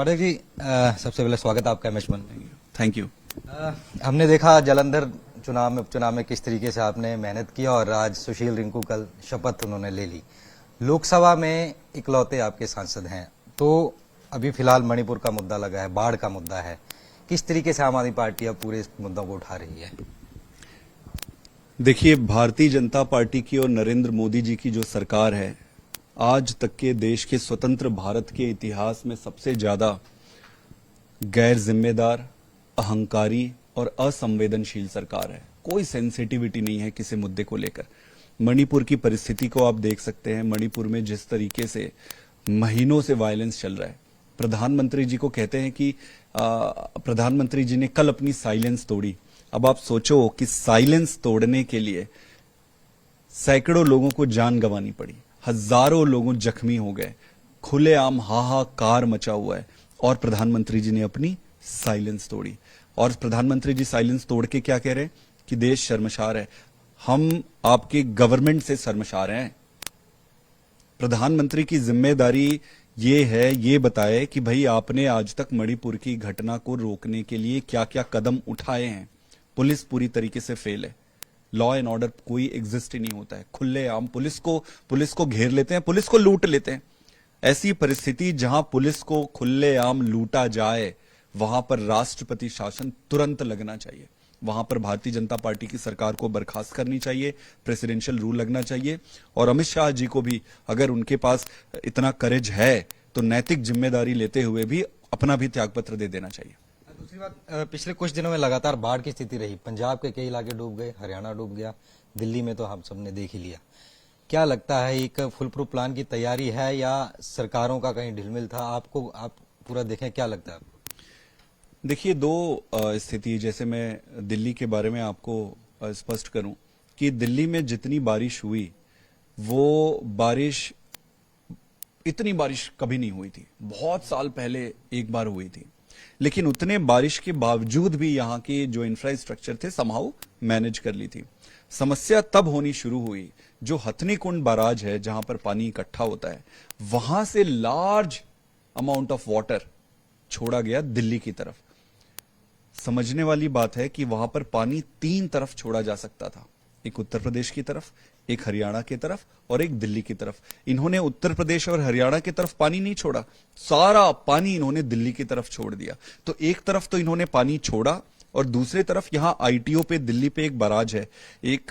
पाठक जी, सबसे पहले स्वागत है आपका एमएच वन में। Thank you. हमने देखा जालंधर उपचुनाव में किस तरीके से आपने मेहनत किया और आज सुशील रिंकू कल शपथ उन्होंने ले ली। लोकसभा में इकलौते आपके सांसद हैं, तो अभी फिलहाल मणिपुर का मुद्दा लगा है, बाढ़ का मुद्दा है। किस तरीके से आम आदमी पार्टी अब पूरे इस मुद्दों को उठा रही है? देखिए, भारतीय जनता पार्टी की और नरेंद्र मोदी जी की जो सरकार है, आज तक के देश के स्वतंत्र भारत के इतिहास में सबसे ज्यादा गैर जिम्मेदार, अहंकारी और असंवेदनशील सरकार है। कोई सेंसिटिविटी नहीं है किसी मुद्दे को लेकर। मणिपुर की परिस्थिति को आप देख सकते हैं। मणिपुर में जिस तरीके से महीनों से वायलेंस चल रहा है, प्रधानमंत्री जी को कहते हैं कि प्रधानमंत्री जी ने कल अपनी साइलेंस तोड़ी। अब आप सोचो कि साइलेंस तोड़ने के लिए सैकड़ों लोगों को जान गंवानी पड़ी, हजारों लोग जख्मी हो गए, खुलेआम हाहाकार मचा हुआ है, और प्रधानमंत्री जी ने अपनी साइलेंस तोड़ी। और प्रधानमंत्री जी साइलेंस तोड़ के क्या कह रहे हैं कि देश शर्मसार है। हम आपके गवर्नमेंट से शर्मसार हैं। प्रधानमंत्री की जिम्मेदारी ये है, ये बताए कि भाई आपने आज तक मणिपुर की घटना को रोकने के लिए क्या क्या कदम उठाए हैं। पुलिस पूरी तरीके से फेल है। लॉ एंड ऑर्डर कोई एग्जिस्ट ही नहीं होता है। खुलेआम पुलिस को घेर लेते हैं, पुलिस को लूट लेते हैं। ऐसी परिस्थिति जहां पुलिस को खुलेआम लूटा जाए, वहां पर राष्ट्रपति शासन तुरंत लगना चाहिए। वहां पर भारतीय जनता पार्टी की सरकार को बर्खास्त करनी चाहिए, प्रेसिडेंशियल रूल लगना चाहिए, और अमित शाह जी को भी अगर उनके पास इतना करेज है तो नैतिक जिम्मेदारी लेते हुए भी अपना भी त्यागपत्र दे देना चाहिए। दूसरी बात, पिछले कुछ दिनों में लगातार बाढ़ की स्थिति रही। पंजाब के कई इलाके डूब गए, हरियाणा डूब गया, दिल्ली में तो हम सबने देख ही लिया। क्या लगता है, एक फुल प्रूफ प्लान की तैयारी है या सरकारों का कहीं ढिलमिल था? आप पूरा देखें, क्या लगता है आपको? देखिए, दो स्थिति, जैसे मैं दिल्ली के बारे में आपको स्पष्ट करूं कि दिल्ली में जितनी बारिश हुई, वो बारिश, इतनी बारिश कभी नहीं हुई थी। बहुत साल पहले एक बार हुई थी, लेकिन उतने बारिश के बावजूद भी यहाँ के जो इंफ्रास्ट्रक्चर थे समहाउ मैनेज कर ली थी। समस्या तब होनी शुरू हुई जो हथनी कुंड बैराज है, जहां पर पानी इकट्ठा होता है, वहां से लार्ज अमाउंट ऑफ वाटर छोड़ा गया दिल्ली की तरफ। समझने वाली बात है कि वहां पर पानी 3 तरफ छोड़ा जा सकता था, एक उत्तर प्रदेश की तरफ, एक हरियाणा की तरफ और एक दिल्ली की तरफ। इन्होंने उत्तर प्रदेश और हरियाणा की तरफ पानी नहीं छोड़ा, सारा पानी इन्होंने दिल्ली की तरफ छोड़ दिया। तो एक तरफ तो इन्होंने पानी छोड़ा, और दूसरी तरफ यहां आईटीओ पे, दिल्ली पे एक बैराज है, एक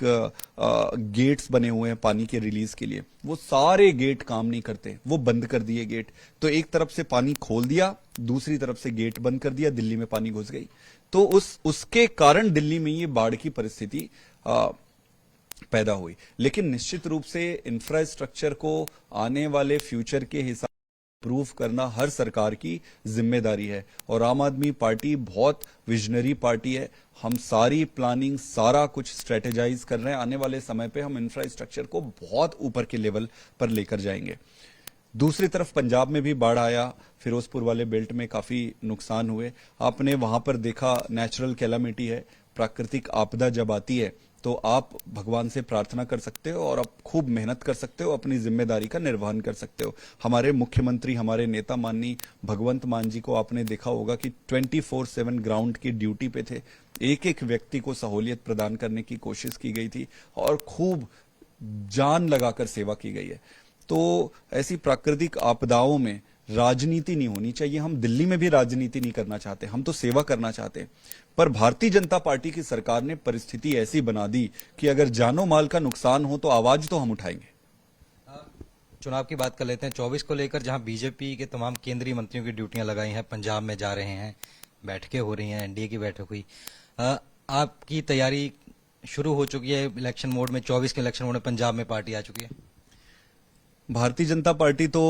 गेट्स बने हुए हैं पानी के रिलीज के लिए। वो सारे गेट काम नहीं करते, वो बंद कर दिए गेट। तो एक तरफ से पानी खोल दिया, दूसरी तरफ से गेट बंद कर दिया, दिल्ली में पानी घुस गई। तो उसके कारण दिल्ली में ये बाढ़ की परिस्थिति पैदा हुई। लेकिन निश्चित रूप से इंफ्रास्ट्रक्चर को आने वाले फ्यूचर के हिसाब प्रूव करना हर सरकार की जिम्मेदारी है, और आम आदमी पार्टी बहुत विजनरी पार्टी है। हम सारी प्लानिंग, सारा कुछ स्ट्रेटेजाइज कर रहे हैं। आने वाले समय पे हम इंफ्रास्ट्रक्चर को बहुत ऊपर के लेवल पर लेकर जाएंगे। दूसरी तरफ पंजाब में भी बाढ़ आया, फिरोजपुर वाले बेल्ट में काफी नुकसान हुए। आपने वहां पर देखा, नेचुरल कैलामिटी है, प्राकृतिक आपदा जब आती है तो आप भगवान से प्रार्थना कर सकते हो और आप खूब मेहनत कर सकते हो, अपनी जिम्मेदारी का निर्वहन कर सकते हो। हमारे मुख्यमंत्री, हमारे नेता माननीय भगवंत मान जी को आपने देखा होगा कि 24/7 ग्राउंड की ड्यूटी पे थे। एक एक व्यक्ति को सहूलियत प्रदान करने की कोशिश की गई थी और खूब जान लगाकर सेवा की गई है। तो ऐसी प्राकृतिक आपदाओं में राजनीति नहीं होनी चाहिए। हम दिल्ली में भी राजनीति नहीं करना चाहते, हम तो सेवा करना चाहते हैं। पर भारतीय जनता पार्टी की सरकार ने परिस्थिति ऐसी बना दी कि अगर जानो माल का नुकसान हो तो आवाज तो हम उठाएंगे। चुनाव की बात कर लेते हैं। 24 को लेकर जहां बीजेपी के तमाम केंद्रीय मंत्रियों की ड्यूटियां लगाई हैं, पंजाब में जा रहे हैं, बैठकें हो रही हैं, एनडीए की बैठक हुई। आपकी तैयारी शुरू हो चुकी है इलेक्शन मोड में? 24 के इलेक्शन मोड में पंजाब में पार्टी आ चुकी है। भारतीय जनता पार्टी तो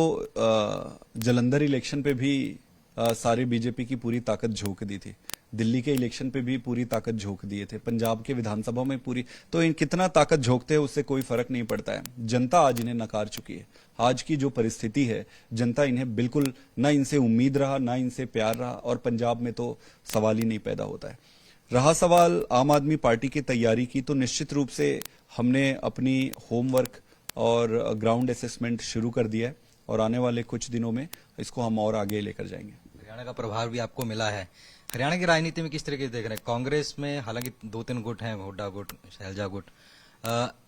जालंधर इलेक्शन पे भी सारी बीजेपी की पूरी ताकत झोंक दी थी, दिल्ली के इलेक्शन पे भी पूरी ताकत झोंक दिए थे, पंजाब के विधानसभा में पूरी। तो इन कितना ताकत झोंकते हैं उससे कोई फर्क नहीं पड़ता है। जनता आज इन्हें नकार चुकी है। आज की जो परिस्थिति है, जनता इन्हें बिल्कुल, ना इनसे उम्मीद रहा, ना इनसे प्यार रहा, और पंजाब में तो सवाल ही नहीं पैदा होता है। रहा सवाल आम आदमी पार्टी की तैयारी की, तो निश्चित रूप से हमने अपनी होमवर्क और ग्राउंड असेसमेंट शुरू कर दिया है, और आने वाले कुछ दिनों में इसको हम और आगे लेकर जाएंगे। हरियाणा का प्रभाव भी आपको मिला है। हरियाणा की राजनीति में किस तरीके से देख रहे हैं? कांग्रेस में हालांकि 2-3 गुट हैं, हुड्डा गुट, शैलजा गुट।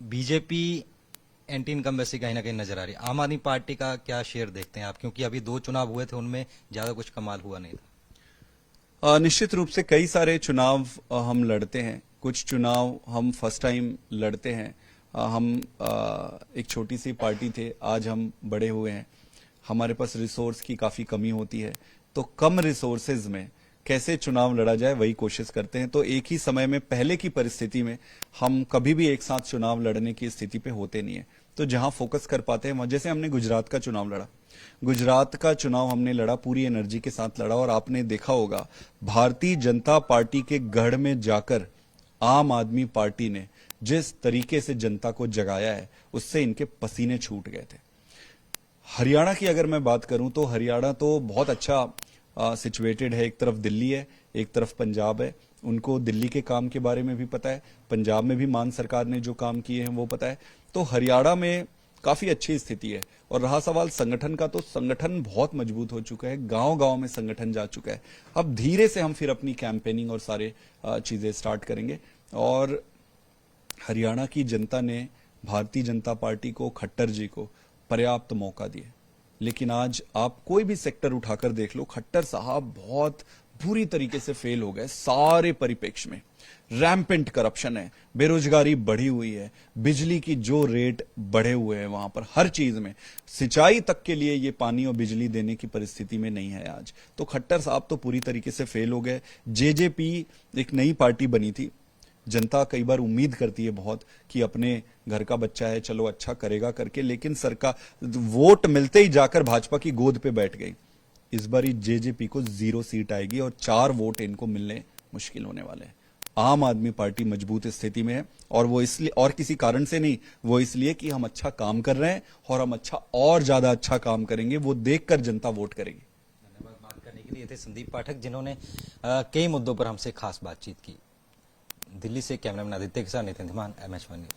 बीजेपी एंटी इनकम्बेंसी कहीं ना कहीं नजर आ रही है। आम आदमी पार्टी का क्या शेयर देखते हैं आप, क्योंकि अभी 2 चुनाव हुए थे, उनमें ज्यादा कुछ कमाल हुआ नहीं था। निश्चित रूप से कई सारे चुनाव हम लड़ते हैं। कुछ चुनाव हम फर्स्ट टाइम लड़ते हैं। हम एक छोटी सी पार्टी थे, आज हम बड़े हुए हैं। हमारे पास रिसोर्स की काफी कमी होती है, तो कम रिसोर्सेज में कैसे चुनाव लड़ा जाए वही कोशिश करते हैं। तो एक ही समय में पहले की परिस्थिति में हम कभी भी एक साथ चुनाव लड़ने की स्थिति पे होते नहीं है। तो जहां फोकस कर पाते हैं, जैसे हमने गुजरात का चुनाव लड़ा, गुजरात का चुनाव हमने लड़ा, पूरी एनर्जी के साथ लड़ा, और आपने देखा होगा भारतीय जनता पार्टी के गढ़ में जाकर आम आदमी पार्टी ने जिस तरीके से जनता को जगाया है, उससे इनके पसीने छूट गए थे। हरियाणा की अगर मैं बात करूं तो हरियाणा तो बहुत अच्छा सिचुएटेड है। एक तरफ दिल्ली है, एक तरफ पंजाब है। उनको दिल्ली के काम के बारे में भी पता है, पंजाब में भी मान सरकार ने जो काम किए हैं वो पता है। तो हरियाणा में काफी अच्छी स्थिति है। और रहा सवाल संगठन का, तो संगठन बहुत मजबूत हो चुका है, गांव गांव में संगठन जा चुका है। अब धीरे से हम फिर अपनी कैंपेनिंग और सारे चीजें स्टार्ट करेंगे। और हरियाणा की जनता ने भारतीय जनता पार्टी को, खट्टर जी को पर्याप्त मौका दिए। लेकिन आज आप कोई भी सेक्टर उठाकर देख लो, खट्टर साहब बहुत बुरी तरीके से फेल हो गए सारे परिप्रेक्ष्य में। रैम्पेंट करप्शन है, बेरोजगारी बढ़ी हुई है, बिजली की जो रेट बढ़े हुए हैं वहां पर, हर चीज में, सिंचाई तक के लिए ये पानी और बिजली देने की परिस्थिति में नहीं है आज। तो खट्टर साहब तो पूरी तरीके से फेल हो गए। जेजेपी एक नई पार्टी बनी थी। जनता कई बार उम्मीद करती है बहुत कि अपने घर का बच्चा है, चलो अच्छा करेगा करके, लेकिन सरकार वोट मिलते ही जाकर भाजपा की गोद पे बैठ गई। इस बार जेजेपी को 0 सीट आएगी और 4 वोट इनको मिलने मुश्किल होने वाले हैं। आम आदमी पार्टी मजबूत स्थिति में है, और वो इसलिए, और किसी कारण से नहीं, वो इसलिए कि हम अच्छा काम कर रहे हैं, और हम अच्छा और ज्यादा अच्छा काम करेंगे, वो देखकर जनता वोट करेगी। धन्यवाद बात करने के लिए। थे संदीप पाठक, जिन्होंने कई मुद्दों पर हमसे खास बातचीत की। दिल्ली से कैमरामैन आदित्य के साथ नितिन धीमान, MS1 न्यूज।